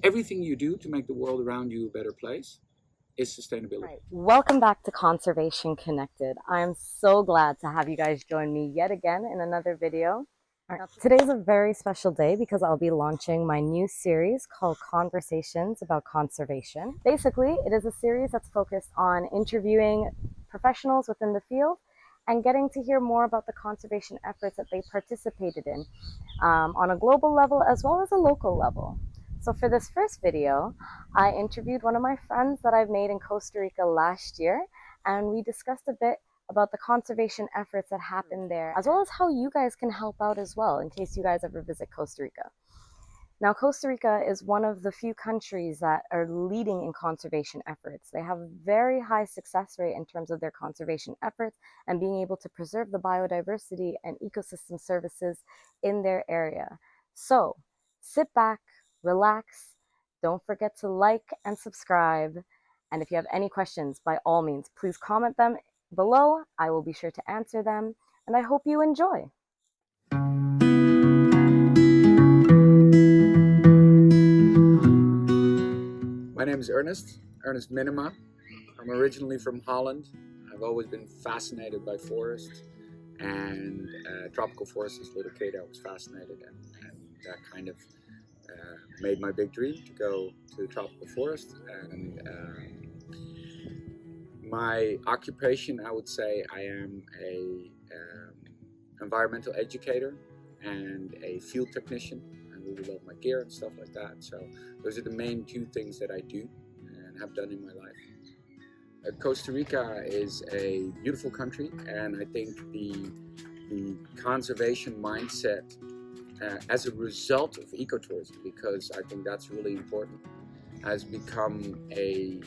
everything you do to make the world around you a better place is sustainability. Right. Welcome back to Conservation Connected. I'm so glad to have you guys join me yet again in another video. All right. Today's a very special day because I'll be launching my new series called Conversations about Conservation. Basically, it is a series that's focused on interviewing professionals within the field and getting to hear more about the conservation efforts that they participated in on a global level as well as a local level. So for this first video, I interviewed one of my friends that I've made in Costa Rica last year, and we discussed a bit about the conservation efforts that happen there, as well as how you guys can help out as well in case you guys ever visit Costa Rica. Now, Costa Rica is one of the few countries that are leading in conservation efforts. They have a very high success rate in terms of their conservation efforts and being able to preserve the biodiversity and ecosystem services in their area. So sit back, relax, don't forget to like and subscribe. And if you have any questions, by all means, please comment them below. I will be sure to answer them, and I hope you enjoy. My name is Ernest Minima. I'm originally from Holland. I've always been fascinated by forests, and tropical forests. As a little kid, I was fascinated, and that kind of made my big dream to go to the tropical forest. And my occupation, I would say, I am a environmental educator and a field technician. I really love my gear and stuff like that. So those are the main two things that I do and have done in my life. Costa Rica is a beautiful country, and I think the conservation mindset as a result of ecotourism, because I think that's really important, has become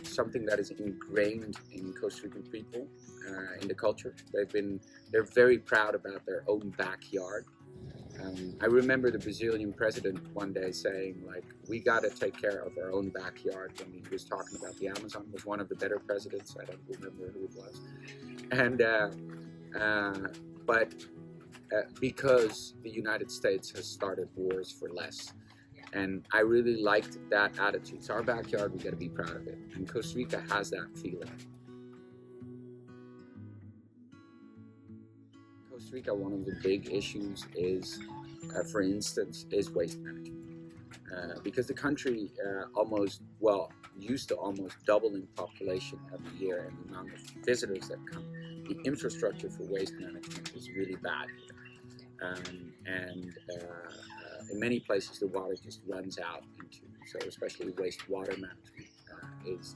something that is ingrained in Costa Rican people, in the culture. They're very proud about their own backyard. I remember the Brazilian president one day saying, like, we got to take care of our own backyard, when he was talking about the Amazon. He was one of the better presidents. I don't remember who it was. And but because the United States has started wars for less, and I really liked that attitude. It's our backyard, we got to be proud of it. And Costa Rica has that feeling. Costa Rica, one of the big issues is, for instance, is waste management. Because the country used to almost double in population every year, and the amount of visitors that come. The infrastructure for waste management is really bad here. In many places the water just runs out so especially wastewater management is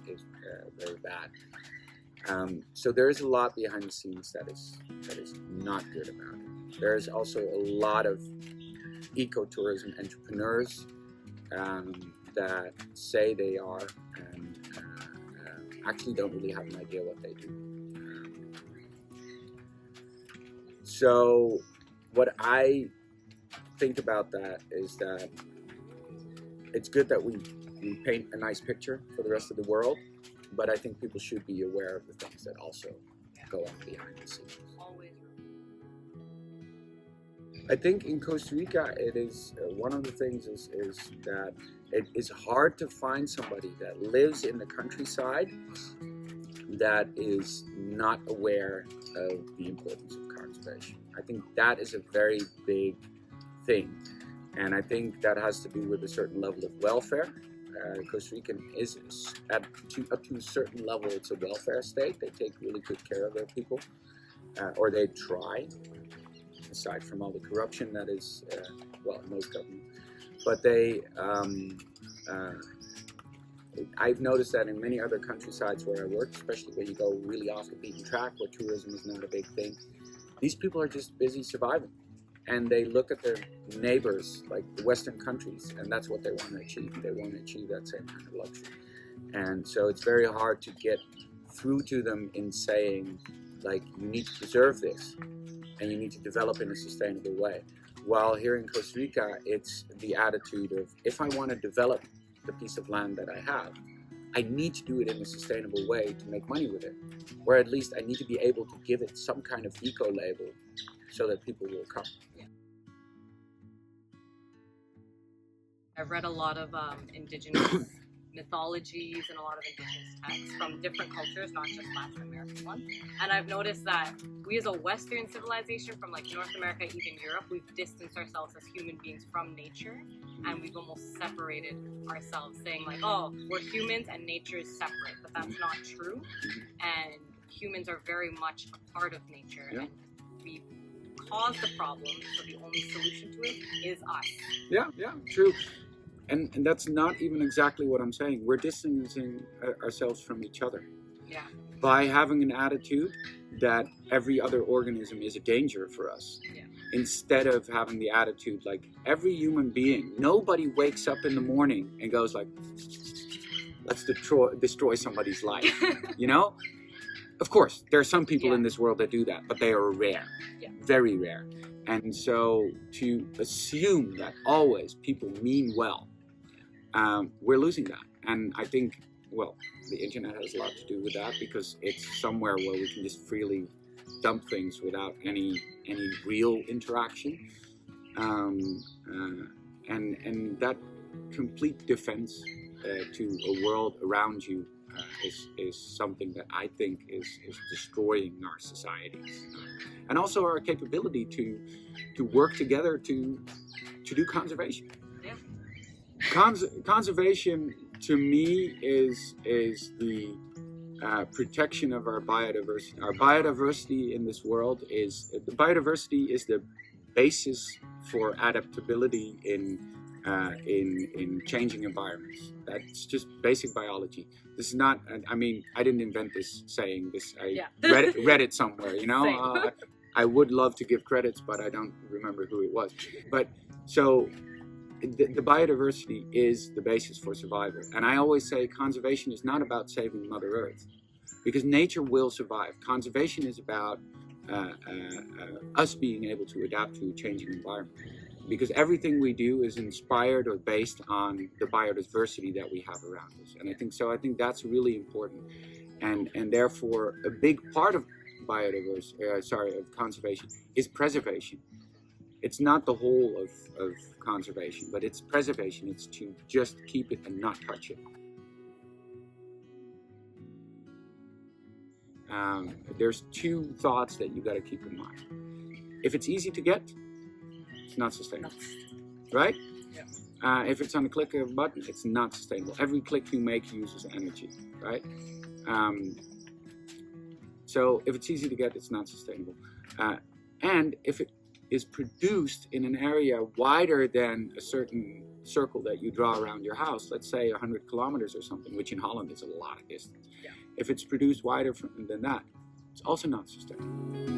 very bad. So there is a lot behind the scenes that is not good about it. There is also a lot of ecotourism entrepreneurs that say they are, and actually don't really have an idea what they do. So what I think about that is that it's good that we paint a nice picture for the rest of the world, but I think people should be aware of the things that also go on behind the scenes. I think in Costa Rica, it is one of the things is that it is hard to find somebody that lives in the countryside that is not aware of the importance of conservation. I think that is a very big thing, and I think that has to do with a certain level of welfare. Costa Rican is up to a certain level. It's a welfare state. They take really good care of their people, or they try. Aside from all the corruption that is, in most governments, but I've noticed that in many other countrysides where I work, especially when you go really off the beaten track, where tourism is not a big thing, these people are just busy surviving. And they look at their neighbors, like the Western countries, and that's what they want to achieve. They want to achieve that same kind of luxury. And so it's very hard to get through to them in saying, like, you need to preserve this, and you need to develop in a sustainable way. While here in Costa Rica, it's the attitude of, if I want to develop the piece of land that I have, I need to do it in a sustainable way to make money with it. Or at least I need to be able to give it some kind of eco-label so that people will come. I've read a lot of indigenous mythologies and a lot of indigenous texts from different cultures, not just Latin American ones. And I've noticed that we as a Western civilization from like North America, even Europe, we've distanced ourselves as human beings from nature, and we've almost separated ourselves, saying like, oh, we're humans and nature is separate, but that's not true. And humans are very much a part of nature, and we cause the problem, so the only solution to it is us. Yeah, true. And that's not even exactly what I'm saying. We're distancing ourselves from each other. Yeah. By having an attitude that every other organism is a danger for us. Yeah. Instead of having the attitude like every human being, nobody wakes up in the morning and goes like, let's destroy somebody's life, you know? Of course, there are some people in this world that do that, but they are rare, very rare. And so to assume that always people mean well, we're losing that. And I think, well, the internet has a lot to do with that, because it's somewhere where we can just freely dump things without any real interaction. And that complete defense to a world around you is something that I think is destroying our societies, and also our capability to work together to do conservation. Yeah. Conservation to me is the protection of our biodiversity. Our biodiversity in this world is the basis for adaptability in changing environments. That's just basic biology. This is not, I mean, I didn't invent this saying. I read it somewhere, you know. I would love to give credits, but I don't remember who it was. But so the biodiversity is the basis for survival. And I always say conservation is not about saving Mother Earth, because nature will survive. Conservation is about us being able to adapt to a changing environment, because everything we do is inspired or based on the biodiversity that we have around us. And I think that's really important, and therefore a big part of conservation is preservation. It's not the whole of conservation, but it's preservation. It's to just keep it and not touch it. There's two thoughts that you got to keep in mind. If it's easy to get, it's not sustainable, right? Yeah. If it's on the click of a button, it's not sustainable. Every click you make uses energy, right? So if it's easy to get, it's not sustainable. And if it is produced in an area wider than a certain circle that you draw around your house, let's say 100 kilometers or something, which in Holland is a lot of distance. Yeah. If it's produced wider than that, it's also not sustainable.